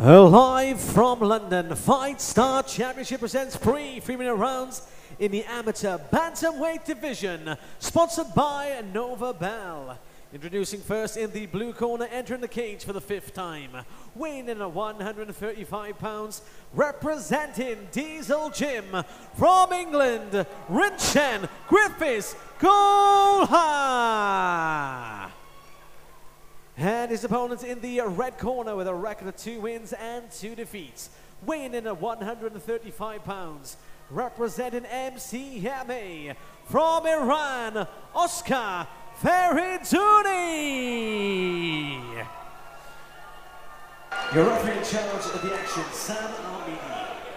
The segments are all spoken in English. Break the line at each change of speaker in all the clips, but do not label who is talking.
Live from London, Fight Star Championship presents pre-3-minute rounds in the amateur bantamweight division, sponsored by Nova Bell. Introducing first in the blue corner, entering the cage for the 5th time, weighing in at 135 pounds, representing Diesel Gym from England, Rinchen Griffiths-Golha. And his opponent in the red corner with a record of 2 wins and 2 defeats, weighing in at 135 pounds, representing MCMA from Iran, Oscar Ferydooni. Your referee in charge of the action, Sam Armidi.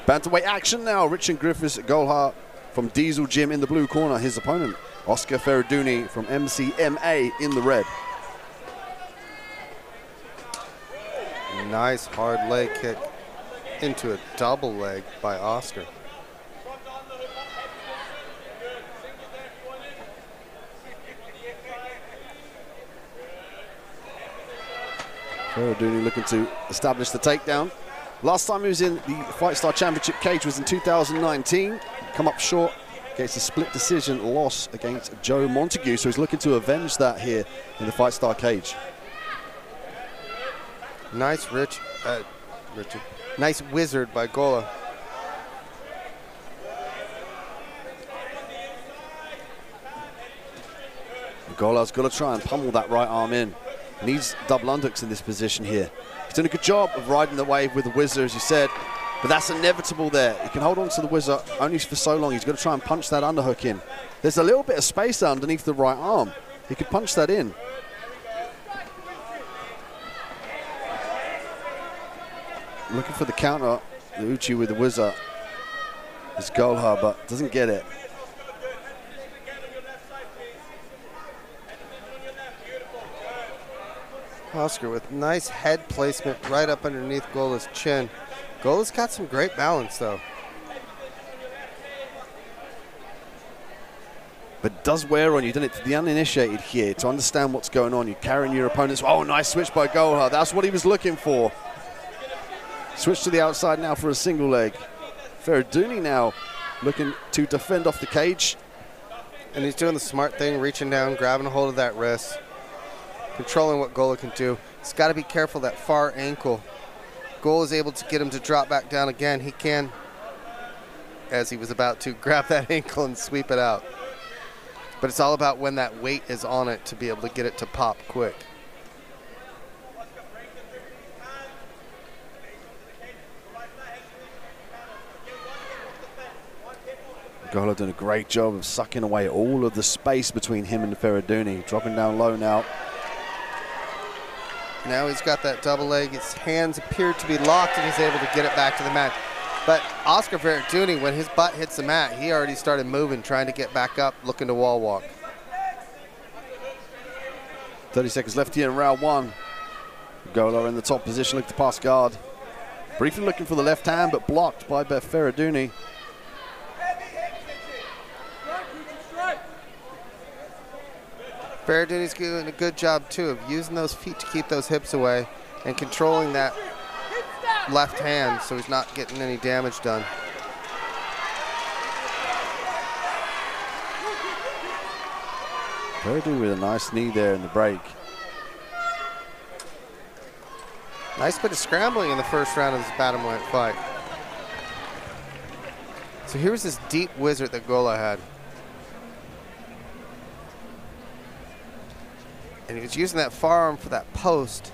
Bantamweight action now. Rinchen Griffiths-Golha from Diesel Gym in the blue corner. His opponent, Oscar Ferydooni from MCMA in the red.
Nice hard leg kick into a double leg by Oscar.
Ferydooni looking to establish the takedown. Last time he was in the Fight Star Championship cage was in 2019. Come up short against a split decision loss against Joe Montague, so he's looking to avenge that here in the Fight Star cage.
Nice nice wizard by Golha.
Golha's got to try and pummel that right arm in. Needs double underhooks in this position here. He's done a good job of riding the wave with the whizzer, as you said, but that's inevitable there. He can hold on to the whizzer only for so long. He's got to try and punch that underhook in. There's a little bit of space underneath the right arm. He could punch that in. Looking for the counter, the Uchi with the whizzer is Golha, but doesn't get it.
Oscar with nice head placement right up underneath Golha's chin. Golha's got some great balance though.
But it does wear on you, doesn't it, to the uninitiated here, to understand what's going on. You're carrying your opponents. Oh, nice switch by Golha. That's what he was looking for. Switch to the outside now for a single leg. Ferydooni now looking to defend off the cage.
And he's doing the smart thing, reaching down, grabbing a hold of that wrist, controlling what Golha can do. He's got to be careful that far ankle. Golha is able to get him to drop back down again. He can, as he was about to, grab that ankle and sweep it out. But it's all about when that weight is on it to be able to get it to pop quick.
Golha doing a great job of sucking away all of the space between him and Ferydooni. Dropping down low now.
Now he's got that double leg. His hands appear to be locked and he's able to get it back to the mat. But Oscar Ferydooni, when his butt hits the mat, he already started moving, trying to get back up, looking to wall walk.
30 seconds left here in round 1. Golha in the top position, looking to pass guard. Briefly looking for the left hand, but blocked by Ferydooni.
Ferydooni's doing a good job too of using those feet to keep those hips away and controlling that left hand so he's not getting any damage done.
Ferydooni with a nice knee there in the break.
Nice bit of scrambling in the first round of this bantamweight fight. So here's this deep wizard that Golha had. And he was using that forearm for that post.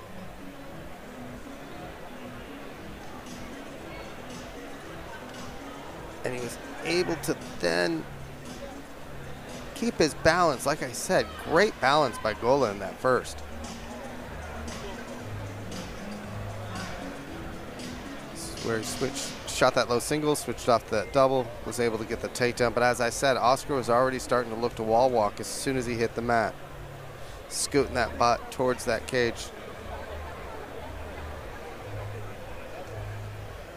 And he was able to then keep his balance. Like I said, great balance by Golha in that first. This is where he shot that low single, switched off that double, was able to get the takedown. But as I said, Oscar was already starting to look to wall walk as soon as he hit the mat, scooting that butt towards that cage.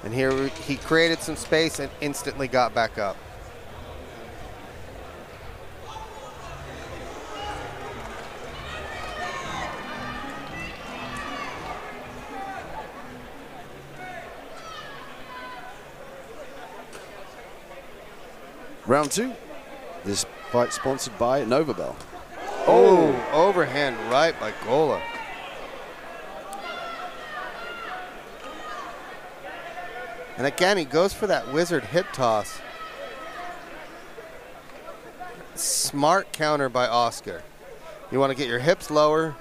And here he created some space and instantly got back up.
Round 2. This fight sponsored by Nova Bell.
Oh, overhand right by Golha. And again, he goes for that wizard hip toss. Smart counter by Oscar. You want to get your hips lower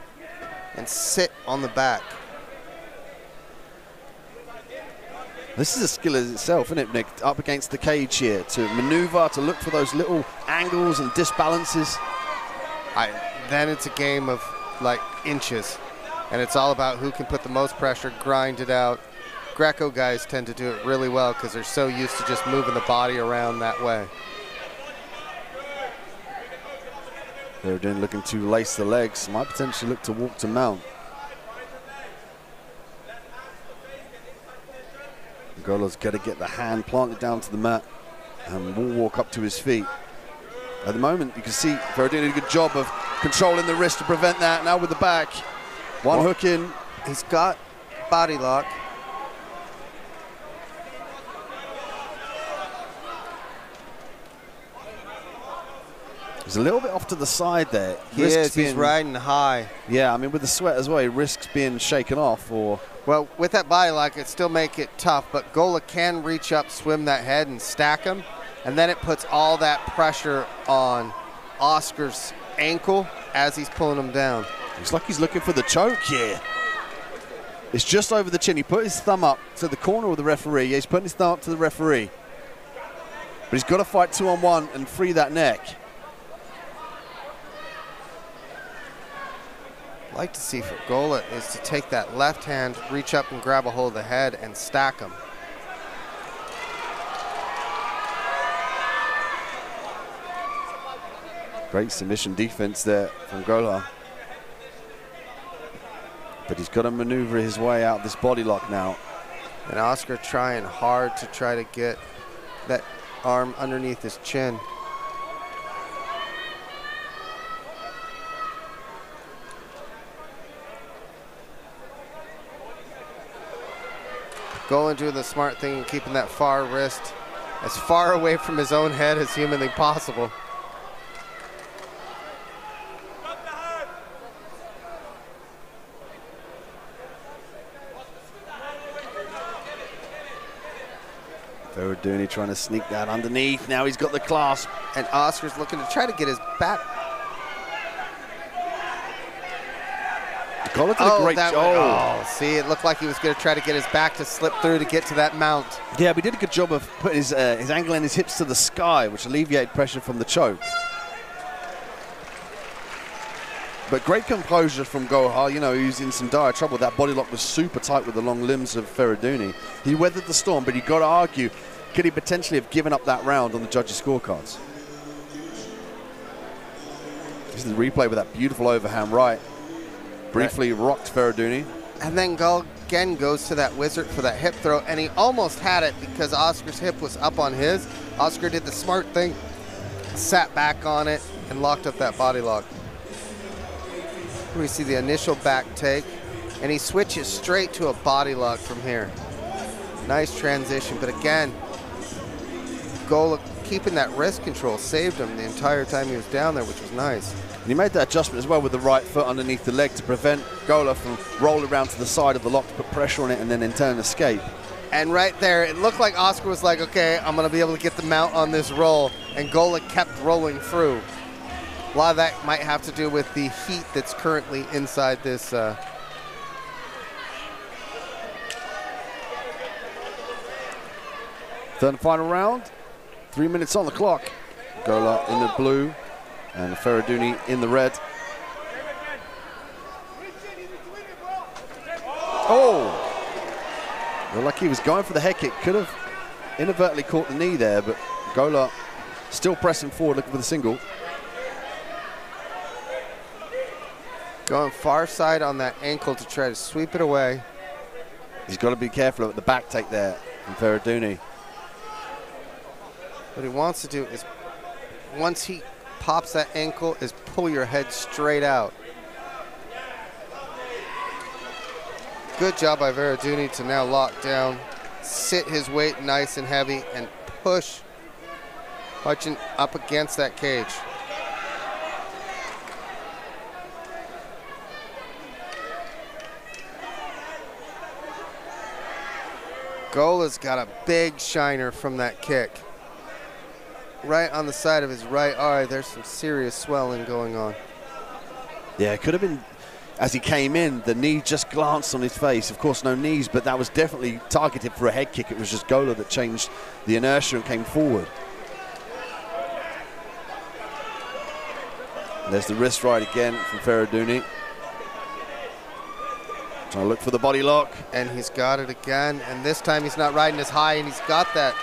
and sit on the back.
This is a skill in itself, isn't it, Nick? Up against the cage here, to maneuver, to look for those little angles and disbalances.
Then it's a game of like inches, and it's all about who can put the most pressure, grind it out. Greco guys tend to do it really well because they're so used to just moving the body around that way.
Ferydooni looking to lace the legs, might potentially look to walk to mount. Golha's got to get the hand planted down to the mat and will walk up to his feet. At the moment, you can see Ferydooni did a good job of controlling the wrist to prevent that. Now with the back, one hook in.
He's got body lock.
He's a little bit off to the side there.
He's riding high.
Yeah, I mean, with the sweat as well, he risks being shaken off.
Well, with that body lock, it still make it tough, but Golha can reach up, swim that head, and stack him, and then it puts all that pressure on Oscar's ankle as he's pulling him down.
Looks like he's looking for the choke here. It's just over the chin. He put his thumb up to the corner of the referee. Yeah, he's putting his thumb up to the referee. But he's got to fight 2-on-1 and free that neck.
Like to see for Golha is to take that left hand, reach up and grab a hold of the head and stack him.
Great submission defense there from Golha. But he's got to maneuver his way out of this body lock now.
And Oscar trying hard to try to get that arm underneath his chin. Golha doing the smart thing and keeping that far wrist as far away from his own head as humanly possible.
Ferydooni trying to sneak that underneath. Now he's got the clasp.
And Oscar's looking to try to get his back.
Golha did a great job.
Oh, see, it looked like he was going to try to get his back to slip through to get to that mount.
Yeah, but he did a good job of putting his ankle and his hips to the sky, which alleviated pressure from the choke. But great composure from Golha. You know, he was in some dire trouble. That body lock was super tight with the long limbs of Ferydooni. He weathered the storm, but you got to argue, could he potentially have given up that round on the judges' scorecards? This is the replay with that beautiful overhand right. Briefly rocked Ferydooni.
And then Golha again goes to that wizard for that hip throw, and he almost had it because Oscar's hip was up on his. Oscar did the smart thing, sat back on it, and locked up that body lock. We see the initial back take, and he switches straight to a body lock from here. Nice transition, but again, Golha keeping that wrist control saved him the entire time he was down there, which was nice.
And he made that adjustment as well with the right foot underneath the leg to prevent Golha from rolling around to the side of the lock to put pressure on it and then in turn escape.
And right there, it looked like Oscar was like, okay, I'm going to be able to get the mount on this roll, and Golha kept rolling through. A lot of that might have to do with the heat that's currently inside this. Third
and final round, 3 minutes on the clock. Golha in the blue and Ferydooni in the red. Oh! Looked like he was going for the head kick. Could have inadvertently caught the knee there, but Golha still pressing forward, looking for the single.
Going far side on that ankle to try to sweep it away.
He's got to be careful at the back take there from Ferydooni.
What he wants to do is, once he pops that ankle, is pull your head straight out. Good job by Ferydooni to now lock down, sit his weight nice and heavy, and push Watching up against that cage. Golha's got a big shiner from that kick. Right on the side of his right eye, there's some serious swelling going on.
Yeah, it could have been, as he came in, the knee just glanced on his face. Of course, no knees, but that was definitely targeted for a head kick. It was just Golha that changed the inertia and came forward. There's the wrist right again from Ferydooni. Trying to look for the body lock.
And he's got it again, and this time he's not riding as high, and he's got that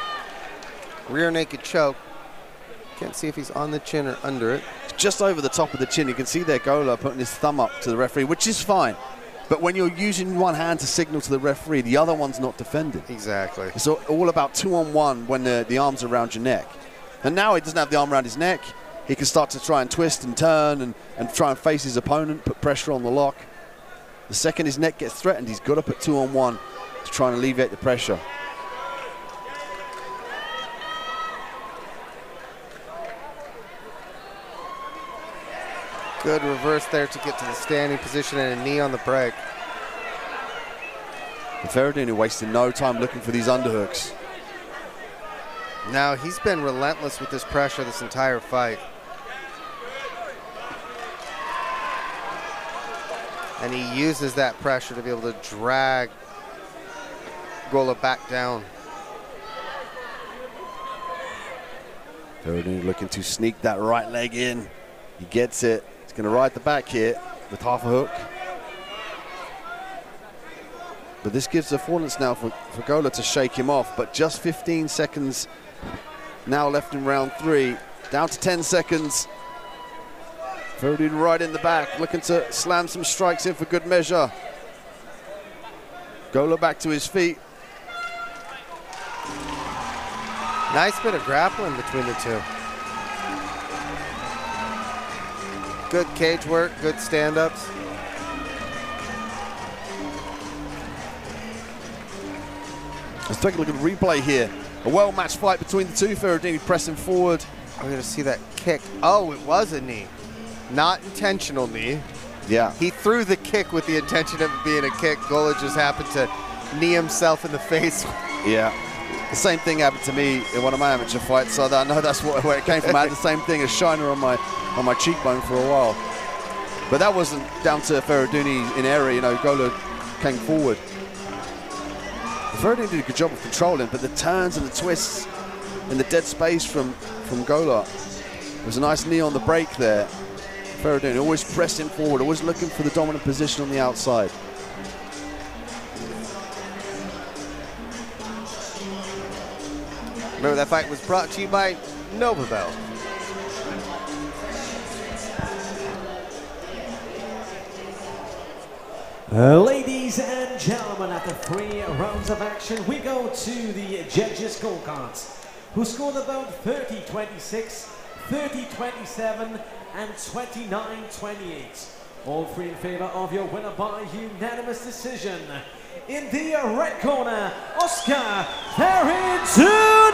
rear naked choke. Can't see if he's on the chin or under it.
Just over the top of the chin. You can see there Golha putting his thumb up to the referee, which is fine. But when you're using one hand to signal to the referee, the other one's not defending.
Exactly.
It's all about 2-on-1 when the arm's around your neck. And now he doesn't have the arm around his neck. He can start to try and twist and turn and try and face his opponent, put pressure on the lock. The second his neck gets threatened, he's got up at 2-on-1 to try and alleviate the pressure.
Good reverse there to get to the standing position and a knee on the break.
And Ferydooni wasting no time looking for these underhooks.
Now he's been relentless with this pressure this entire fight. And he uses that pressure to be able to drag Golha back down.
Ferydooni looking to sneak that right leg in. He gets it. He's going to ride the back here with half a hook. But this gives affordance now for Golha to shake him off. But just 15 seconds now left in round 3. Down to 10 seconds. Ferydooni right in the back, looking to slam some strikes in for good measure. Golha back to his feet.
Nice bit of grappling between the two. Good cage work, good stand-ups.
Let's take a look at the replay here. A well-matched fight between the two. Ferydooni pressing forward.
We're going to see that kick. Oh, it was a knee. Not intentional knee.
Yeah.
He threw the kick with the intention of it being a kick. Golha just happened to knee himself in the face.
Yeah. The same thing happened to me in one of my amateur fights, so I know that's where it came from. I had the same thing, a shiner on my cheekbone for a while. But that wasn't down to Ferydooni in area, you know, Golha came forward. Ferydooni did a good job of controlling, but the turns and the twists and the dead space from Golha. There was a nice knee on the break there. Ferydooni always pressing forward, always looking for the dominant position on the outside.
Remember, that fight was brought to you by NovaBell.
Ladies and gentlemen, after 3 rounds of action, we go to the judges' scorecards, who scored about 30-26, 30-27, and 29-28. All 3 in favor of your winner by unanimous decision. In the red corner, Oscar Ferydooni.